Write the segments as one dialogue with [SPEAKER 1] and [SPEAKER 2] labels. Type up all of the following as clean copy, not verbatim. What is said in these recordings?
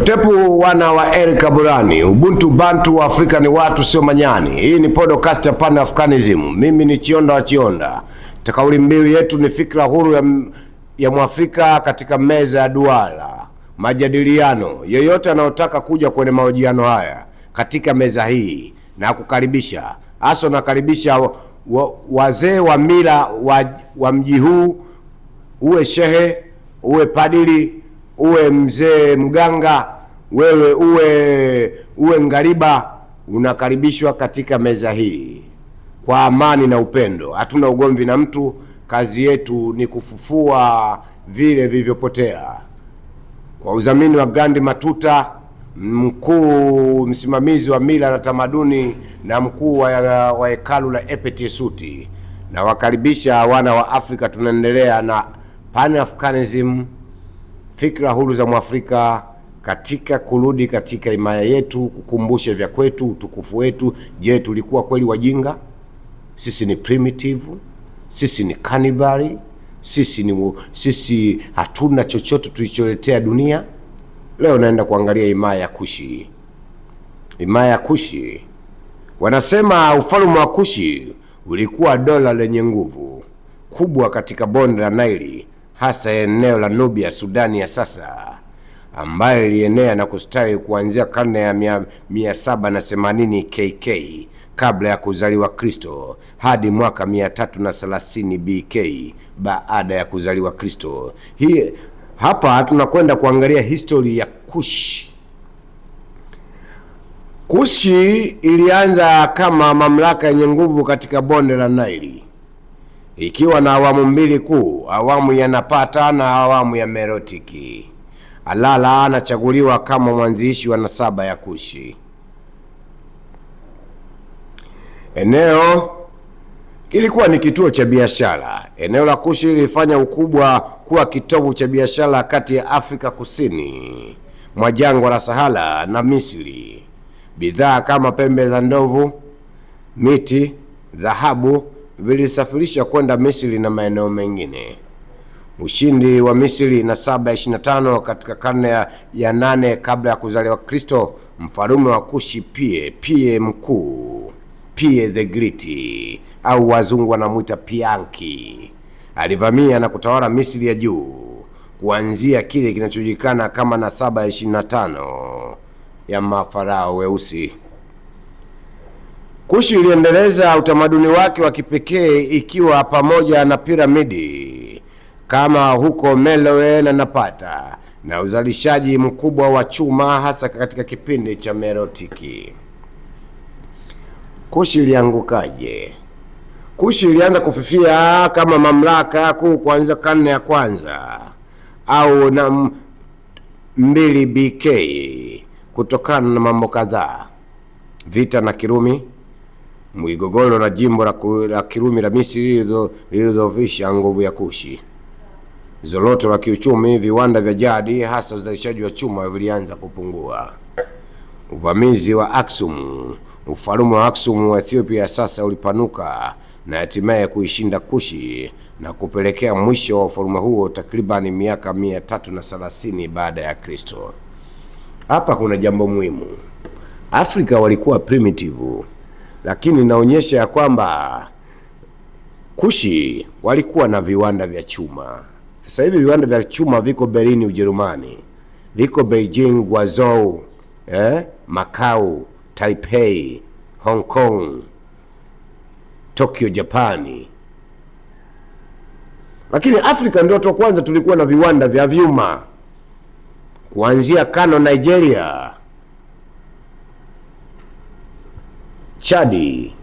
[SPEAKER 1] Tepu wana wa Eric Kaburani, Ubuntu Bantu wa Afrika ni watu sio manyani. Hii ni podcast ya Pan Africanism. Mimi ni Chionda wa Chionda. Kauli mbiu yetu ni fikra huru ya Mwafrika katika meza ya duara. Majadiliano. Yoyote anayotaka kuja kwenye mahojiano haya katika meza hii na kukaribisha. Hasa nakaribisha wazee wa mila wa mji huu, uwe shehe, uwe padiri, uwe mzee mganga, wewe uwe ngariba, unakaribishwa katika meza hii kwa amani na upendo. Hatuna ugomvi na mtu, kazi yetu ni kufufua vile vilivyopotea. Kwa udhamini wa Grand Matuta, mkuu msimamizi wa mila na tamaduni na mkuu wa hekalu la Epet-Yesuti, na wakaribisha wana wa Afrika. Tunaendelea na Pan Africanism, fikra huru za Mwafrika katika kurudi katika himaya yetu, kukumbushe vya kwetu, utukufu wetu. Je, tulikuwa kweli wajinga? Sisi ni primitive, sisi ni cannibal, sisi hatuna chochote tulicholetea dunia. Leo naenda kuangalia himaya ya Kushi. Himaya ya Kushi, wanasema ufalme wa Kushi ulikuwa dola lenye nguvu kubwa katika bonde la Naili, hasa eneo la Nubia, Sudani ya sasa, ambayo ilienea na kustawi kuanzia karne ya 780 KK kabla ya kuzaliwa Kristo hadi mwaka 330 BK baada ya kuzaliwa Kristo. Hapa tunakwenda kuangalia history ya Kushi. Kushi ilianza kama mamlaka yenye nguvu katika bonde la Naili, ikiwa na awamu mbili kuu, awamu ya Napata na awamu ya Merotiki. Alala anachaguliwa kama mwanzishi wa nasaba ya Kushi. Eneo kilikuwa ni kituo cha biashara. Eneo la Kushi lilifanya ukubwa kuwa kitovu cha biashara kati ya Afrika Kusini mwa jangwa la Sahara na Misri. Bidhaa kama pembe za ndovu, miti, dhahabu vilisafirishwa kwenda Misri na maeneo mengine. Ushindi wa Misri na 725 katika karne ya 8 kabla ya kuzaliwa Kristo, mfalme wa Kushi Pie mkuu, Pie the Great, au wazungu wanamuita Pianki, alivamia na kutawala Misri ya juu kuanzia kile kinachojulikana kama na 725 ya mafarao weusi. Kushi iliendeleza utamaduni wake wa kipekee, ikiwa pamoja na piramidi kama huko Meroe na Napata, na uzalishaji mkubwa wa chuma hasa katika kipindi cha Merotiki. Kushi iliangukaje? Kushi ilianza kufifia kama mamlaka kuu kuanzia karne ya kwanza au na 2 BK kutokana na mambo kadhaa: vita na Kirumi, migogoro na jimbo la Kirumi la Misri lililodhoofisha nguvu ya Kushi, zoroto la kiuchumi, viwanda vya jadi hasa uzalishaji wa chuma vilianza kupungua, uvamizi wa Aksum. Ufalme wa Aksum wa Ethiopia sasa ulipanuka na hatimaye kuishinda Kushi na kupelekea mwisho wa ufalme huo takriban miaka 330 baada ya Kristo. Hapa kuna jambo muhimu. Afrika walikuwa primitive, lakini inaonyesha ya kwamba Kushi walikuwa na viwanda vya chuma. Sasa hivi viwanda vya chuma viko Berlin Ujerumani, viko Beijing, Guangzhou, Macau, Taipei, Hong Kong, Tokyo, Japani. Lakini Afrika ndio tu kwanza tulikuwa na viwanda vya vyuma kuanzia Kano, Nigeria, Chadi,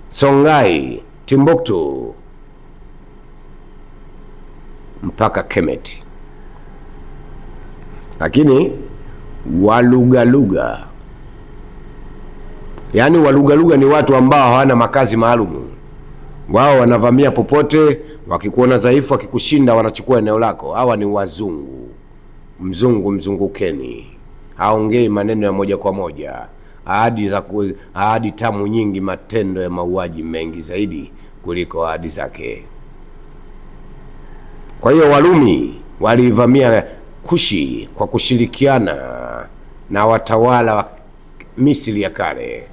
[SPEAKER 1] Songhai, Timbuktu mpaka Kemet. Lakini walugaluga, yaani walugaluga ni watu ambao hawana makazi maalum. Wao wanavamia popote, wakikuona dhaifu, wakikushinda wanachukua eneo lako. Hawa ni wazungu. Mzungukeni. Haongei maneno ya moja kwa moja. Ahadi tamu nyingi, matendo ya mauaji mengi zaidi kuliko ahadi zake. Kwa hiyo Warumi walivamia Kushi kwa kushirikiana na watawala wa Misri ya kale.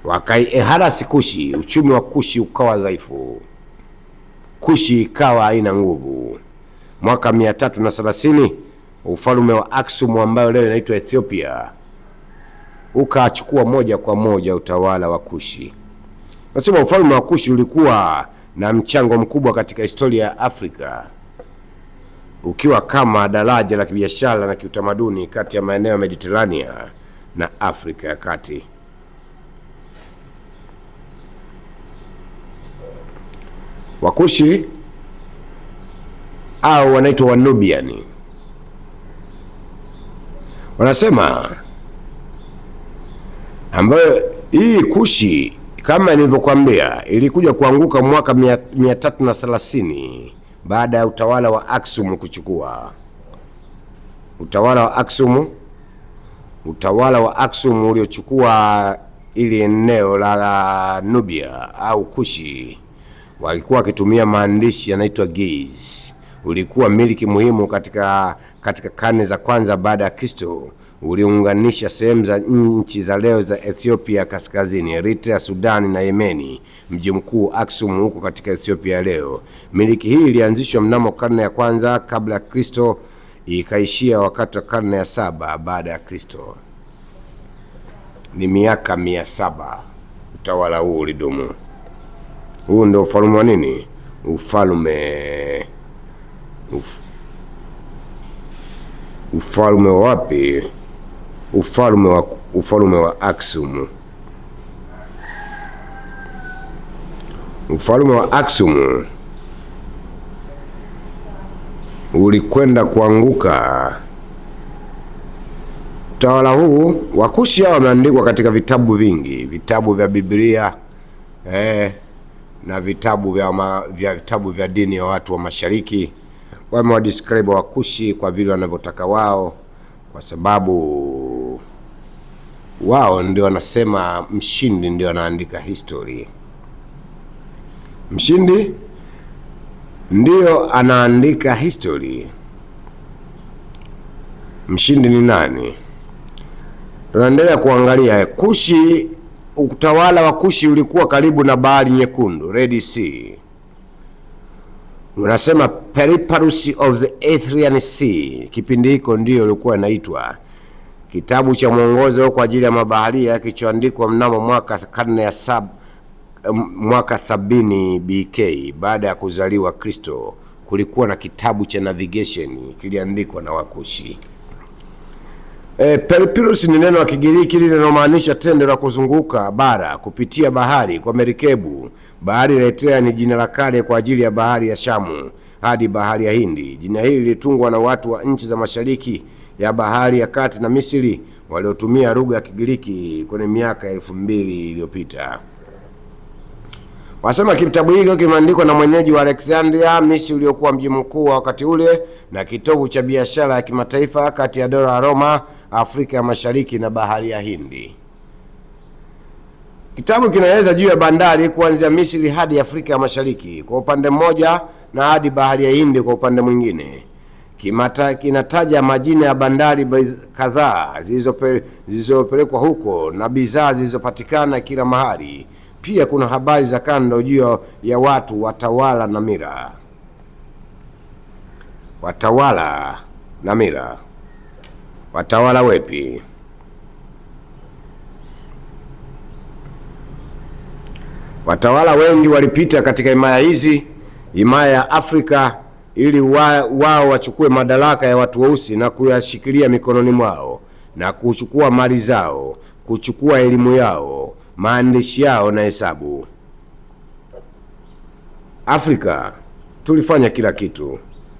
[SPEAKER 1] Wakaiharasi Kushi, uchumi wa Kushi ukawa dhaifu. Kushi ikawa haina nguvu. Mwaka 330 ufalme wa Aksum ambayo leo inaitwa Ethiopia ukachukua moja kwa moja utawala wa Kushi. Nasema ufalme wa Kushi ulikuwa na mchango mkubwa katika historia ya Afrika, ukiwa kama daraja la kibiashara na kiutamaduni kati ya maeneo ya Mediterania na Afrika ya Kati. Wakushi au wanaitwa Wanubian. Wanasema ambayo hii Kushi kama nilivyokuambia ilikuja kuanguka mwaka 330 baada ya utawala wa Aksum kuchukua. Utawala wa Aksum uliochukua ili eneo la Nubia au Kushi, walikuwa wakitumia maandishi yanaitwa Ge'ez. Ulikuwa miliki muhimu katika karne za kwanza baada ya Kristo. Uliunganisha sehemu za nchi za leo za Ethiopia kaskazini, Eritrea, Sudani na Yemeni. Mji mkuu Aksum huko katika Ethiopia leo. Miliki hii ilianzishwa mnamo karne ya kwanza kabla ya Kristo, ikaishia wakati wa karne ya 7 baada ya Kristo. Ni miaka 700 utawala huu ulidumu. Huu ndio ufalme wa nini? Ufalme wa wapi? Ufalme wa Aksum. Ufalme wa Aksum ulikwenda kuanguka. Utawala huu wa Kushi wameandikwa katika vitabu vingi, vitabu vya Biblia na vitabu vya dini ya watu wa Mashariki. Wamewadescribe Wakushi kwa vile wanavyotaka wao, kwa sababu wao ndio wanasema mshindi ndio anaandika history. Mshindi ndio anaandika history. Mshindi ni nani? Tunaendelea kuangalia Kushi. Utawala wa Kushi ulikuwa karibu na Bahari Nyekundu, Red Sea. Unasema Periplus of the Aegean Sea. Kipindi hiko ndio ilikuwa inaitwa. Kitabu cha mwongozo kwa ajili ya mabaharia kilichoandikwa mnamo mwaka 70 BK baada ya kuzaliwa Kristo. Kulikuwa na kitabu cha navigation kiliandikwa na Wakushi. Periplus ni neno la Kigiriki linalomaanisha tendo la kuzunguka bara kupitia bahari kwa merikebu. Bahari ya Eritrea ni jina la kale kwa ajili ya bahari ya Shamu hadi bahari ya Hindi. Jina hili lilitungwa na watu wa nchi za mashariki ya bahari ya Kati na Misri waliotumia lugha ya Kigiriki kwenye miaka 2000 iliyopita. Wasema kitabu hiki kimeandikwa na mwenyeji wa Alexandria, Misri, uliokuwa mji mkuu wa wakati ule na kitovu cha biashara ya kimataifa kati ya dola ya Roma, Afrika ya Mashariki na bahari ya Hindi. Kitabu kinaeleza juu ya bandari kuanzia Misri hadi Afrika ya Mashariki kwa upande mmoja na hadi bahari ya Hindi kwa upande mwingine. Kinataja majina ya bandari kadhaa zilizopelekwa huko na bidhaa zilizopatikana kila mahali. Pia kuna habari za kando juu ya watu, watawala na mila. Watawala na mila. Watawala wepi? Watawala wengi walipita katika himaya hizi, himaya ya Afrika, ili wao wachukue madaraka ya watu weusi na kuyashikilia mikononi mwao na kuchukua mali zao, kuchukua elimu yao, maandishi yao na hesabu. Afrika tulifanya kila kitu,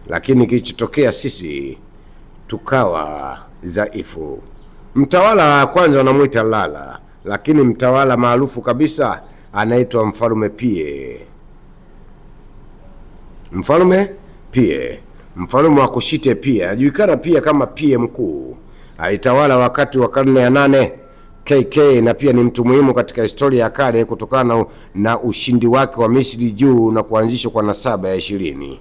[SPEAKER 1] lakini kilichotokea sisi tukawa dhaifu. Mtawala wa kwanza wanamuita Lala, lakini mtawala maarufu kabisa anaitwa Mfalme Pie. Mfalme Pie, mfalme wa Kushite Pie, anajulikana pia kama Pie Mkuu. Alitawala wakati wa karne ya 8 KK na pia ni mtu muhimu katika historia ya kale kutokana na ushindi wake wa Misri juu na kuanzishwa kwa nasaba ya 20.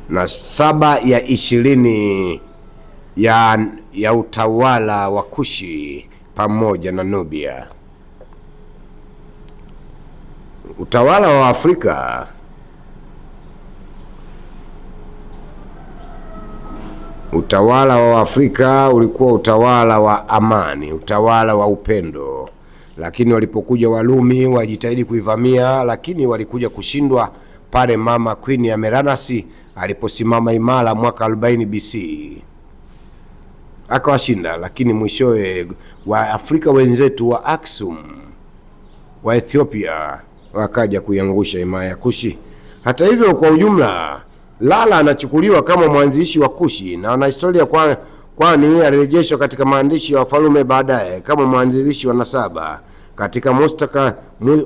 [SPEAKER 1] na 7 ya 20 ya utawala wa Kushi pamoja na Nubia. Utawala wa Afrika ulikuwa utawala wa amani, utawala wa upendo. Lakini walipokuja Walumi wajitahidi kuivamia, lakini walikuja kushindwa pale Mama Queen ya Meranasi aliposimama imara mwaka 40 BC. Akawashinda, lakini mwishowe wa Afrika wenzetu wa Aksum wa Ethiopia wakaja kuiangusha himaya ya Kushi. Hata hivyo, kwa ujumla Lala anachukuliwa kama mwanzilishi wa Kushi na wanahistoria kwani alirejeshwa katika maandishi ya wafalme baadaye kama mwanzilishi wa nasaba katika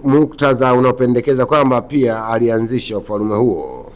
[SPEAKER 1] muktadha unaopendekeza kwamba pia alianzisha ufalme huo.